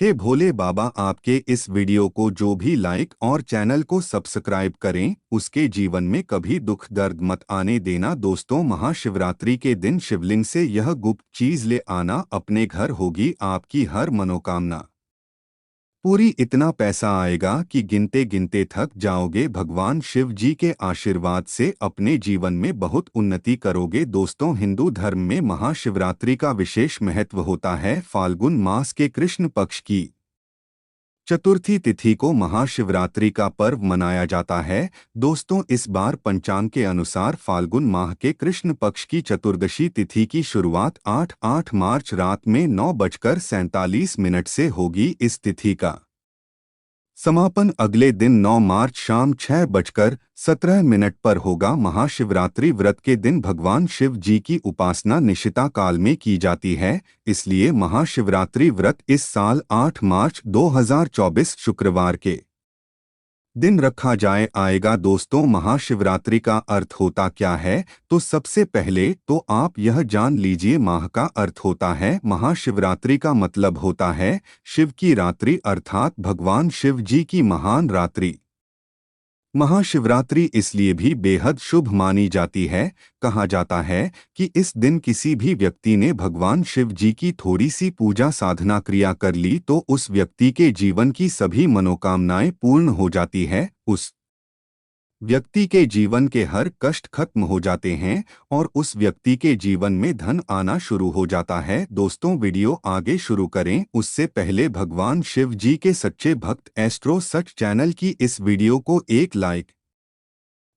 हे भोले बाबा, आपके इस वीडियो को जो भी लाइक और चैनल को सब्सक्राइब करें, उसके जीवन में कभी दुख दर्द मत आने देना। दोस्तों, महाशिवरात्रि के दिन शिवलिंग से यह गुप्त चीज ले आना, अपने घर होगी आपकी हर मनोकामना पूरी। इतना पैसा आएगा कि गिनते गिनते थक जाओगे। भगवान शिव जी के आशीर्वाद से अपने जीवन में बहुत उन्नति करोगे। दोस्तों, हिंदू धर्म में महाशिवरात्रि का विशेष महत्व होता है। फाल्गुन मास के कृष्ण पक्ष की चतुर्थी तिथि को महाशिवरात्रि का पर्व मनाया जाता है। दोस्तों, इस बार पंचांग के अनुसार फाल्गुन माह के कृष्ण पक्ष की चतुर्दशी तिथि की शुरुआत 8 मार्च रात में 9:47 से होगी। इस तिथि का समापन अगले दिन 9 मार्च शाम 6:17 पर होगा। महाशिवरात्रि व्रत के दिन भगवान शिव जी की उपासना निशिता काल में की जाती है, इसलिए महाशिवरात्रि व्रत इस साल 8 मार्च 2024 शुक्रवार के दिन रखा आएगा। दोस्तों, महाशिवरात्रि का अर्थ होता क्या है, तो सबसे पहले तो आप यह जान लीजिए। माह का अर्थ होता है, महाशिवरात्रि का मतलब होता है शिव की रात्रि, अर्थात भगवान शिव जी की महान रात्रि। महाशिवरात्रि इसलिए भी बेहद शुभ मानी जाती है। कहा जाता है कि इस दिन किसी भी व्यक्ति ने भगवान शिव जी की थोड़ी सी पूजा साधना क्रिया कर ली तो उस व्यक्ति के जीवन की सभी मनोकामनाएं पूर्ण हो जाती है। उस व्यक्ति के जीवन के हर कष्ट खत्म हो जाते हैं और उस व्यक्ति के जीवन में धन आना शुरू हो जाता है। दोस्तों, वीडियो आगे शुरू करें उससे पहले भगवान शिव जी के सच्चे भक्त एस्ट्रो सच चैनल की इस वीडियो को एक लाइक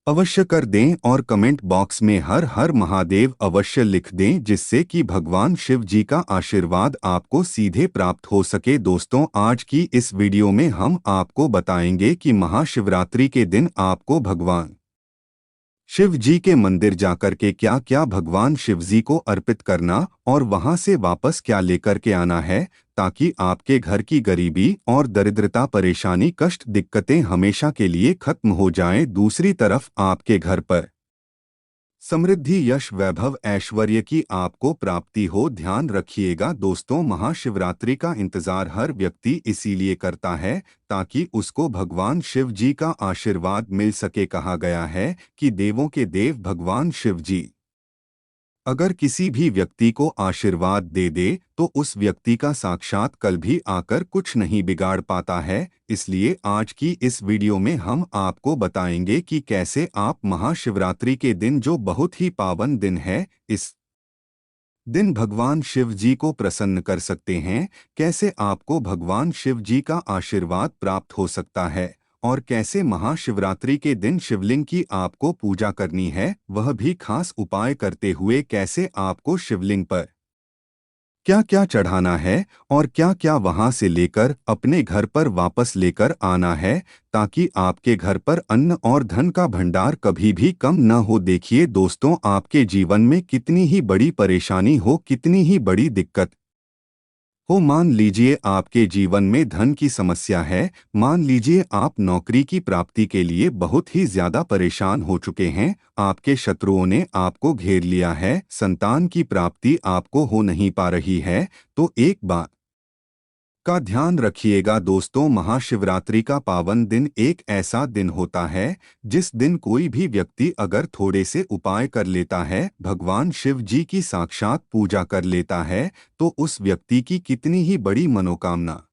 अवश्य कर दें और कमेंट बॉक्स में हर हर महादेव अवश्य लिख दें, जिससे कि भगवान शिव जी का आशीर्वाद आपको सीधे प्राप्त हो सके। दोस्तों, आज की इस वीडियो में हम आपको बताएंगे कि महाशिवरात्रि के दिन आपको भगवान शिव जी के मंदिर जाकर के क्या क्या भगवान शिव जी को अर्पित करना और वहां से वापस क्या लेकर के आना है, ताकि आपके घर की गरीबी और दरिद्रता, परेशानी, कष्ट, दिक्कतें हमेशा के लिए खत्म हो जाएं। दूसरी तरफ आपके घर पर समृद्धि, यश, वैभव, ऐश्वर्य की आपको प्राप्ति हो। ध्यान रखिएगा दोस्तों, महाशिवरात्रि का इंतजार हर व्यक्ति इसीलिए करता है ताकि उसको भगवान शिव जी का आशीर्वाद मिल सके। कहा गया है कि देवों के देव भगवान शिव जी अगर किसी भी व्यक्ति को आशीर्वाद दे दे तो उस व्यक्ति का साक्षात कल भी आकर कुछ नहीं बिगाड़ पाता है। इसलिए आज की इस वीडियो में हम आपको बताएंगे कि कैसे आप महाशिवरात्रि के दिन, जो बहुत ही पावन दिन है, इस दिन भगवान शिव जी को प्रसन्न कर सकते हैं। कैसे आपको भगवान शिव जी का आशीर्वाद प्राप्त हो सकता है और कैसे महाशिवरात्रि के दिन शिवलिंग की आपको पूजा करनी है, वह भी खास उपाय करते हुए। कैसे आपको शिवलिंग पर क्या क्या चढ़ाना है और क्या क्या वहां से लेकर अपने घर पर वापस लेकर आना है, ताकि आपके घर पर अन्न और धन का भंडार कभी भी कम न हो। देखिए दोस्तों, आपके जीवन में कितनी ही बड़ी परेशानी हो, कितनी ही बड़ी दिक्कत हो, मान लीजिए आपके जीवन में धन की समस्या है, मान लीजिए आप नौकरी की प्राप्ति के लिए बहुत ही ज्यादा परेशान हो चुके हैं, आपके शत्रुओं ने आपको घेर लिया है, संतान की प्राप्ति आपको हो नहीं पा रही है, तो एक बात का ध्यान रखिएगा दोस्तों। महाशिवरात्रि का पावन दिन एक ऐसा दिन होता है जिस दिन कोई भी व्यक्ति अगर थोड़े से उपाय कर लेता है, भगवान शिव जी की साक्षात पूजा कर लेता है, तो उस व्यक्ति की कितनी ही बड़ी मनोकामना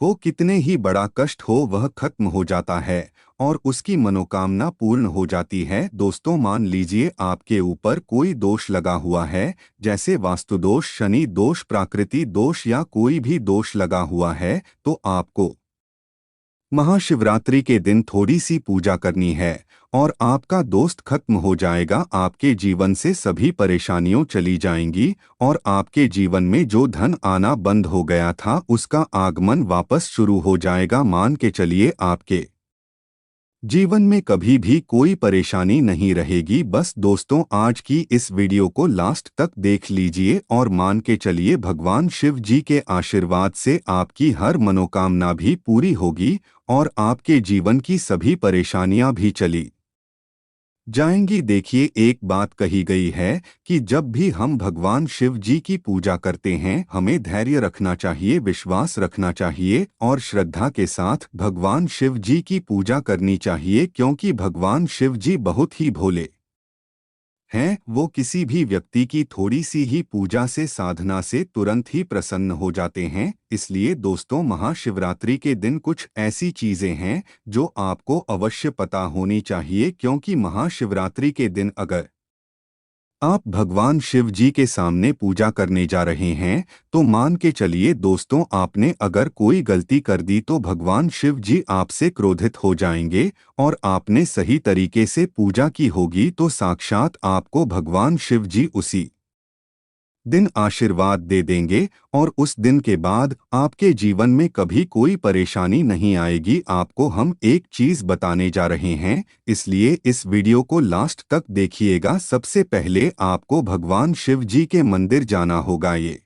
हो, कितने ही बड़ा कष्ट हो, वह खत्म हो जाता है और उसकी मनोकामना पूर्ण हो जाती है। दोस्तों, मान लीजिए आपके ऊपर कोई दोष लगा हुआ है, जैसे वास्तु दोष, शनि दोष, प्राकृति दोष या कोई भी दोष लगा हुआ है, तो आपको महाशिवरात्रि के दिन थोड़ी सी पूजा करनी है और आपका दोस्त खत्म हो जाएगा। आपके जीवन से सभी परेशानियों चली जाएंगी और आपके जीवन में जो धन आना बंद हो गया था, उसका आगमन वापस शुरू हो जाएगा। मान के चलिए आपके जीवन में कभी भी कोई परेशानी नहीं रहेगी। बस दोस्तों, आज की इस वीडियो को लास्ट तक देख लीजिए और मान के चलिए भगवान शिव जी के आशीर्वाद से आपकी हर मनोकामना भी पूरी होगी और आपके जीवन की सभी परेशानियां भी चली जाएंगी। देखिए, एक बात कही गई है कि जब भी हम भगवान शिव जी की पूजा करते हैं, हमें धैर्य रखना चाहिए, विश्वास रखना चाहिए और श्रद्धा के साथ भगवान शिव जी की पूजा करनी चाहिए, क्योंकि भगवान शिव जी बहुत ही भोले हैं। वो किसी भी व्यक्ति की थोड़ी सी ही पूजा से, साधना से तुरंत ही प्रसन्न हो जाते हैं। इसलिए दोस्तों, महाशिवरात्रि के दिन कुछ ऐसी चीजें हैं जो आपको अवश्य पता होनी चाहिए, क्योंकि महाशिवरात्रि के दिन अगर आप भगवान शिव जी के सामने पूजा करने जा रहे हैं, तो मान के चलिए दोस्तों, आपने अगर कोई गलती कर दी तो भगवान शिव जी आपसे क्रोधित हो जाएंगे। और आपने सही तरीके से पूजा की होगी तो साक्षात आपको भगवान शिव जी उसी दिन आशीर्वाद दे देंगे और उस दिन के बाद आपके जीवन में कभी कोई परेशानी नहीं आएगी। आपको हम एक चीज बताने जा रहे हैं, इसलिए इस वीडियो को लास्ट तक देखिएगा। सबसे पहले आपको भगवान शिव जी के मंदिर जाना होगा। ये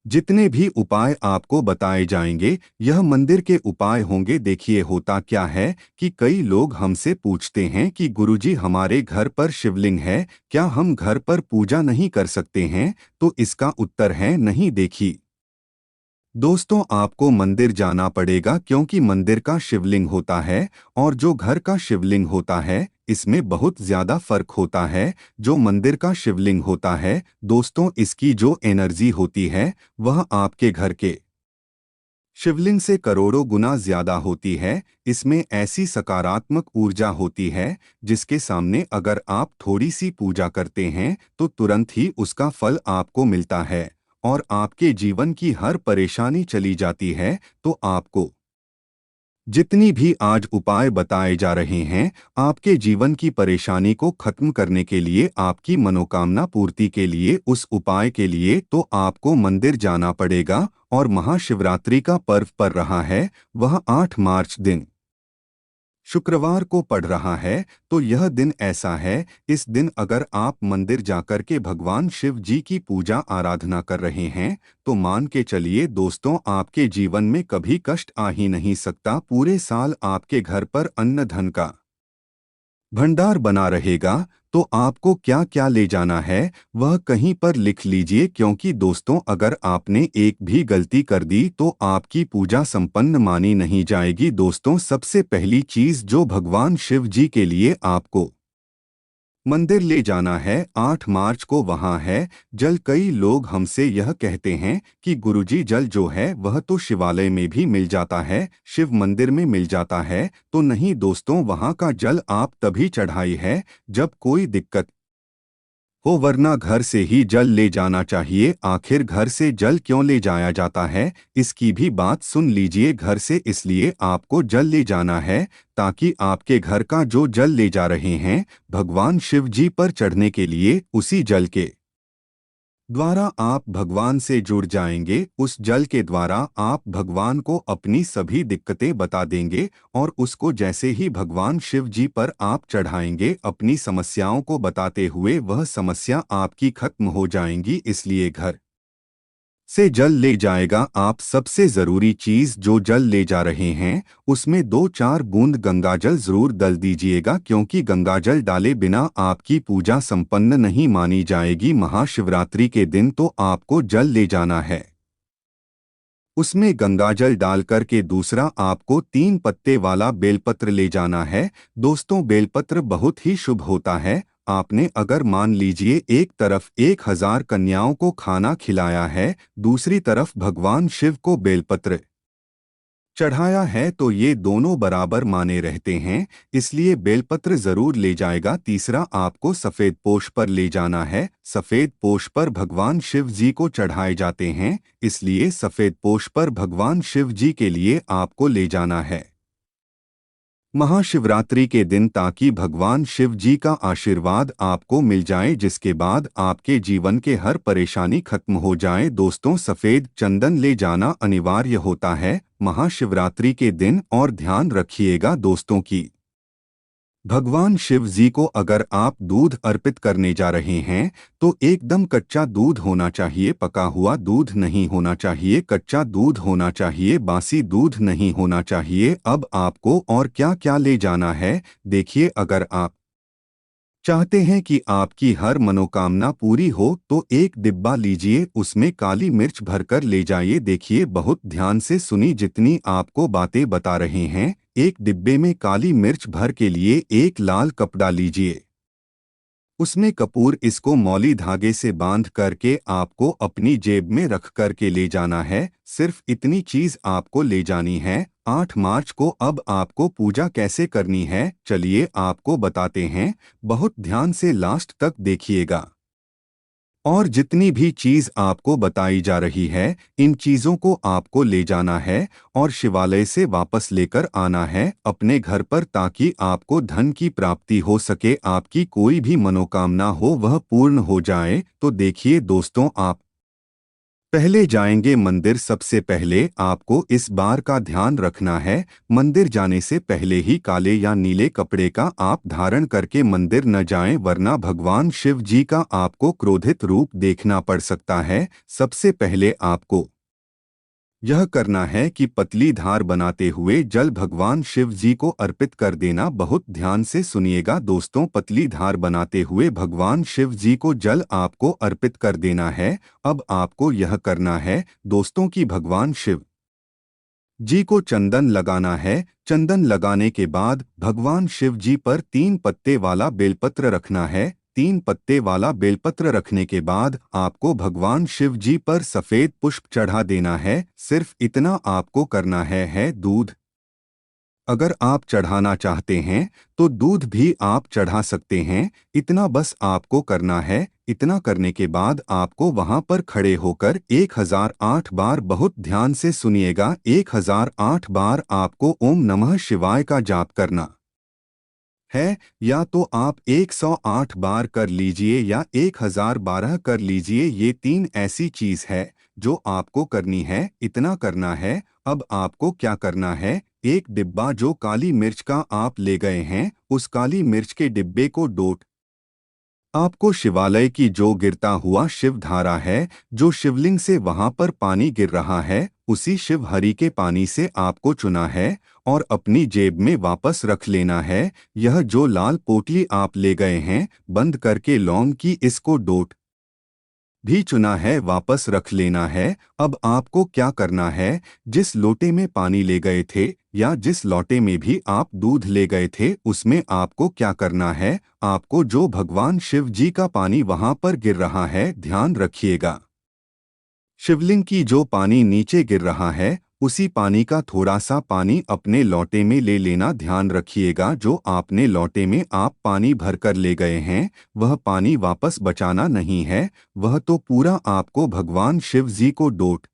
जितने भी उपाय आपको बताए जाएंगे, यह मंदिर के उपाय होंगे। देखिए, होता क्या है कि कई लोग हमसे पूछते हैं कि गुरुजी, हमारे घर पर शिवलिंग है, क्या हम घर पर पूजा नहीं कर सकते हैं? तो इसका उत्तर है नहीं। देखिए दोस्तों, आपको मंदिर जाना पड़ेगा, क्योंकि मंदिर का शिवलिंग होता है और जो घर का शिवलिंग होता है, इसमें बहुत ज्यादा फर्क होता है। जो मंदिर का शिवलिंग होता है दोस्तों, इसकी जो एनर्जी होती है वह आपके घर के शिवलिंग से करोड़ों गुना ज्यादा होती है। इसमें ऐसी सकारात्मक ऊर्जा होती है जिसके सामने अगर आप थोड़ी सी पूजा करते हैं तो तुरंत ही उसका फल आपको मिलता है और आपके जीवन की हर परेशानी चली जाती है। तो आपको जितनी भी आज उपाय बताए जा रहे हैं, आपके जीवन की परेशानी को खत्म करने के लिए, आपकी मनोकामना पूर्ति के लिए, उस उपाय के लिए तो आपको मंदिर जाना पड़ेगा। और महाशिवरात्रि का पर्व पड़ रहा है, वह 8 मार्च दिन शुक्रवार को पड़ रहा है। तो यह दिन ऐसा है, इस दिन अगर आप मंदिर जाकर के भगवान शिव जी की पूजा आराधना कर रहे हैं, तो मान के चलिए दोस्तों, आपके जीवन में कभी कष्ट आ ही नहीं सकता। पूरे साल आपके घर पर अन्न धन का भंडार बना रहेगा। तो आपको क्या क्या ले जाना है वह कहीं पर लिख लीजिए, क्योंकि दोस्तों, अगर आपने एक भी गलती कर दी तो आपकी पूजा संपन्न मानी नहीं जाएगी। दोस्तों, सबसे पहली चीज जो भगवान शिव जी के लिए आपको मंदिर ले जाना है, 8 मार्च को वहां है जल। कई लोग हमसे यह कहते हैं कि गुरुजी, जल जो है वह तो शिवालय में भी मिल जाता है, शिव मंदिर में मिल जाता है। तो नहीं दोस्तों, वहां का जल आप तभी चढ़ाई है जब कोई दिक्कत हो, वरना घर से ही जल ले जाना चाहिए। आखिर घर से जल क्यों ले जाया जाता है, इसकी भी बात सुन लीजिए। घर से इसलिए आपको जल ले जाना है ताकि आपके घर का जो जल ले जा रहे हैं भगवान शिव जी पर चढ़ने के लिए, उसी जल के द्वारा आप भगवान से जुड़ जाएंगे। उस जल के द्वारा आप भगवान को अपनी सभी दिक्कतें बता देंगे और उसको जैसे ही भगवान शिव जी पर आप चढ़ाएंगे, अपनी समस्याओं को बताते हुए, वह समस्या आपकी खत्म हो जाएंगी। इसलिए घर से जल ले जाएगा आप। सबसे जरूरी चीज, जो जल ले जा रहे हैं उसमें 2-4 बूंद गंगाजल जरूर डाल दीजिएगा, क्योंकि गंगाजल डाले बिना आपकी पूजा संपन्न नहीं मानी जाएगी। महाशिवरात्रि के दिन तो आपको जल ले जाना है, उसमें गंगाजल डालकर के दूसरा आपको 3 पत्ते वाला बेलपत्र ले जाना है। दोस्तों, बेलपत्र बहुत ही शुभ होता है। आपने अगर मान लीजिए एक तरफ 1000 कन्याओं को खाना खिलाया है, दूसरी तरफ भगवान शिव को बेलपत्र चढ़ाया है, तो ये दोनों बराबर माने रहते हैं। इसलिए बेलपत्र जरूर ले जाएगा। तीसरा, आपको सफेद पोष पर ले जाना है। सफेद पोष पर भगवान शिव जी को चढ़ाए जाते हैं, इसलिए सफेद पोष पर भगवान शिव जी के लिए आपको ले जाना है महाशिवरात्रि के दिन, ताकि भगवान शिव जी का आशीर्वाद आपको मिल जाए, जिसके बाद आपके जीवन के हर परेशानी खत्म हो जाए। दोस्तों, सफेद चंदन ले जाना अनिवार्य होता है महाशिवरात्रि के दिन। और ध्यान रखिएगा दोस्तों कि भगवान शिव जी को अगर आप दूध अर्पित करने जा रहे हैं तो एकदम कच्चा दूध होना चाहिए, पका हुआ दूध नहीं होना चाहिए, कच्चा दूध होना चाहिए, बासी दूध नहीं होना चाहिए। अब आपको और क्या क्या ले जाना है देखिए, अगर आप चाहते हैं कि आपकी हर मनोकामना पूरी हो तो एक डिब्बा लीजिए, उसमें काली मिर्च भरकर ले जाइए। देखिए, बहुत ध्यान से सुनी जितनी आपको बातें बता रहे हैं। एक डिब्बे में काली मिर्च भर के लिए एक लाल कपड़ा लीजिए, उसमें कपूर, इसको मौली धागे से बांध करके आपको अपनी जेब में रख करके ले जाना है। सिर्फ इतनी चीज आपको ले जानी है। 8 मार्च को अब आपको पूजा कैसे करनी है, चलिए आपको बताते हैं। बहुत ध्यान से लास्ट तक देखिएगा। और जितनी भी चीज आपको बताई जा रही है, इन चीजों को आपको ले जाना है और शिवालय से वापस लेकर आना है अपने घर पर, ताकि आपको धन की प्राप्ति हो सके, आपकी कोई भी मनोकामना हो वह पूर्ण हो जाए। तो देखिए दोस्तों, आप पहले जाएंगे मंदिर। सबसे पहले आपको इस बार का ध्यान रखना है, मंदिर जाने से पहले ही काले या नीले कपड़े का आप धारण करके मंदिर न जाएं, वरना भगवान शिव जी का आपको क्रोधित रूप देखना पड़ सकता है। सबसे पहले आपको यह करना है कि पतली धार बनाते हुए जल भगवान शिव जी को अर्पित कर देना। बहुत ध्यान से सुनिएगा दोस्तों, पतली धार बनाते हुए भगवान शिव जी को जल आपको अर्पित कर देना है। अब आपको यह करना है दोस्तों कि भगवान शिव जी को चंदन लगाना है। चंदन लगाने के बाद भगवान शिव जी पर 3 पत्ते वाला बेलपत्र रखना है। 3 पत्ते वाला बेलपत्र रखने के बाद आपको भगवान शिव जी पर सफेद पुष्प चढ़ा देना है। सिर्फ इतना आपको करना है दूध अगर आप चढ़ाना चाहते हैं तो दूध भी आप चढ़ा सकते हैं। इतना बस आपको करना है। इतना करने के बाद आपको वहां पर खड़े होकर 1008 बार, बहुत ध्यान से सुनिएगा, 1008 बार आपको ओम नमः शिवाय का जाप करना है। या तो आप 108 बार कर लीजिए या 1012 कर लीजिए। ये 3 ऐसी चीज है जो आपको करनी है। इतना करना है। अब आपको क्या करना है, एक डिब्बा जो काली मिर्च का आप ले गए हैं, उस काली मिर्च के डिब्बे को डोट आपको शिवालय की जो गिरता हुआ शिव धारा है, जो शिवलिंग से वहां पर पानी गिर रहा है, उसी शिव हरि के पानी से आपको चुना है और अपनी जेब में वापस रख लेना है। यह जो लाल पोटली आप ले गए हैं बंद करके लौंग की, इसको डोट भी चुना है, वापस रख लेना है। अब आपको क्या करना है, जिस लोटे में पानी ले गए थे या जिस लोटे में भी आप दूध ले गए थे, उसमें आपको क्या करना है, आपको जो भगवान शिव जी का पानी वहां पर गिर रहा है, ध्यान रखिएगा, शिवलिंग की जो पानी नीचे गिर रहा है, उसी पानी का थोड़ा सा पानी अपने लोटे में ले लेना। ध्यान रखिएगा, जो आपने लोटे में आप पानी भरकर ले गए हैं, वह पानी वापस बचाना नहीं है। वह तो पूरा आपको भगवान शिव जी को डोट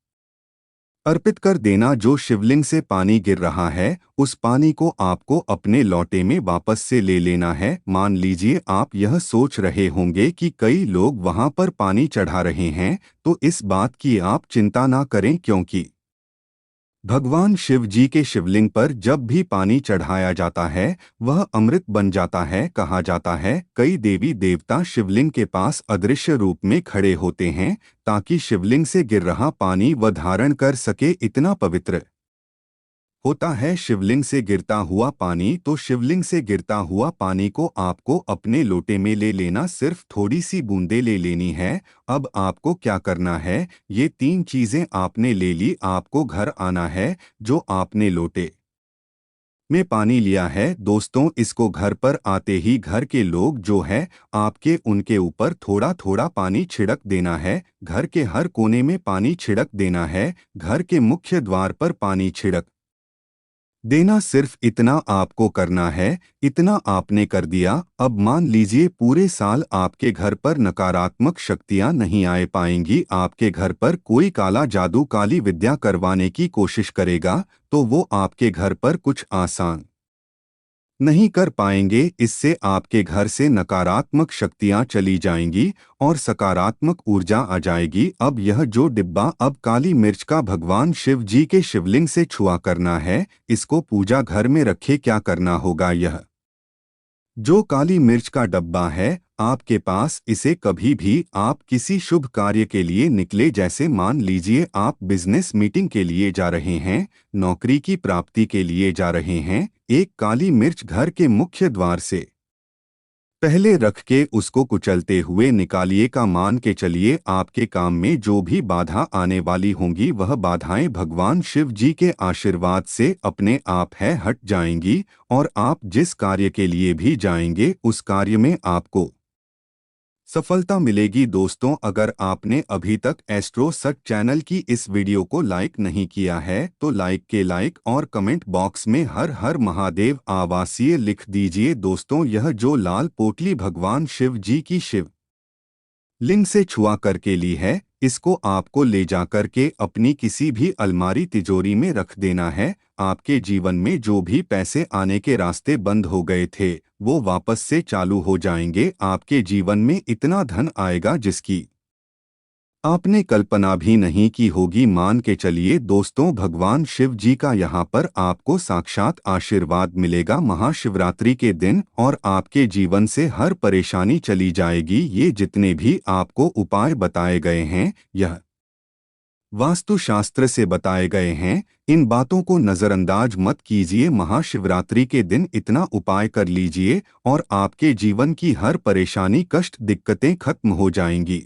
अर्पित कर देना। जो शिवलिंग से पानी गिर रहा है, उस पानी को आपको अपने लोटे में वापस से ले लेना है। मान लीजिए आप यह सोच रहे होंगे कि कई लोग वहां पर पानी चढ़ा रहे हैं, तो इस बात की आप चिंता ना करें, क्योंकि भगवान शिव जी के शिवलिंग पर जब भी पानी चढ़ाया जाता है वह अमृत बन जाता है। कहा जाता है कई देवी देवता शिवलिंग के पास अदृश्य रूप में खड़े होते हैं, ताकि शिवलिंग से गिर रहा पानी वह धारण कर सके। इतना पवित्र होता है शिवलिंग से गिरता हुआ पानी। तो शिवलिंग से गिरता हुआ पानी को आपको अपने लोटे में ले लेना, सिर्फ थोड़ी सी बूंदे ले लेनी है। अब आपको क्या करना है, ये 3 चीजें आपने ले ली, आपको घर आना है। जो आपने लोटे में पानी लिया है दोस्तों, इसको घर पर आते ही घर के लोग जो है आपके, उनके ऊपर थोड़ा थोड़ा पानी छिड़क देना है। घर के हर कोने में पानी छिड़क देना है। घर के मुख्य द्वार पर पानी छिड़क देना, सिर्फ इतना आपको करना है। इतना आपने कर दिया। अब मान लीजिए पूरे साल आपके घर पर नकारात्मक शक्तियां नहीं आ पाएंगी। आपके घर पर कोई काला जादू, काली विद्या करवाने की कोशिश करेगा तो वो आपके घर पर कुछ आसान नहीं कर पाएंगे। इससे आपके घर से नकारात्मक शक्तियां चली जाएंगी और सकारात्मक ऊर्जा आ जाएगी। अब यह जो डिब्बा अब काली मिर्च का भगवान शिव जी के शिवलिंग से छुआ करना है, इसको पूजा घर में रखे। क्या करना होगा, यह जो काली मिर्च का डब्बा है आपके पास, इसे कभी भी आप किसी शुभ कार्य के लिए निकले, जैसे मान लीजिए आप बिजनेस मीटिंग के लिए जा रहे हैं, नौकरी की प्राप्ति के लिए जा रहे हैं, एक काली मिर्च घर के मुख्य द्वार से पहले रख के उसको कुचलते हुए निकालिए का मान के चलिए आपके काम में जो भी बाधा आने वाली होंगी वह बाधाएं भगवान शिव जी के आशीर्वाद से अपने आप है हट जाएंगी और आप जिस कार्य के लिए भी जाएंगे उस कार्य में आपको सफलता मिलेगी। दोस्तों, अगर आपने अभी तक एस्ट्रो सच चैनल की इस वीडियो को लाइक नहीं किया है तो लाइक और कमेंट बॉक्स में हर हर महादेव आवासीय लिख दीजिए। दोस्तों, यह जो लाल पोटली भगवान शिव जी की शिव लिंग से छुआ करके ली है, इसको आपको ले जाकर के अपनी किसी भी अलमारी तिजोरी में रख देना है। आपके जीवन में जो भी पैसे आने के रास्ते बंद हो गए थे वो वापस से चालू हो जाएंगे। आपके जीवन में इतना धन आएगा जिसकी आपने कल्पना भी नहीं की होगी। मान के चलिए दोस्तों, भगवान शिव जी का यहाँ पर आपको साक्षात आशीर्वाद मिलेगा महाशिवरात्रि के दिन और आपके जीवन से हर परेशानी चली जाएगी। ये जितने भी आपको उपाय बताए गए हैं यह वास्तुशास्त्र से बताए गए हैं। इन बातों को नज़रअंदाज मत कीजिए। महाशिवरात्रि के दिन इतना उपाय कर लीजिए और आपके जीवन की हर परेशानी कष्ट दिक्कतें खत्म हो जाएंगी।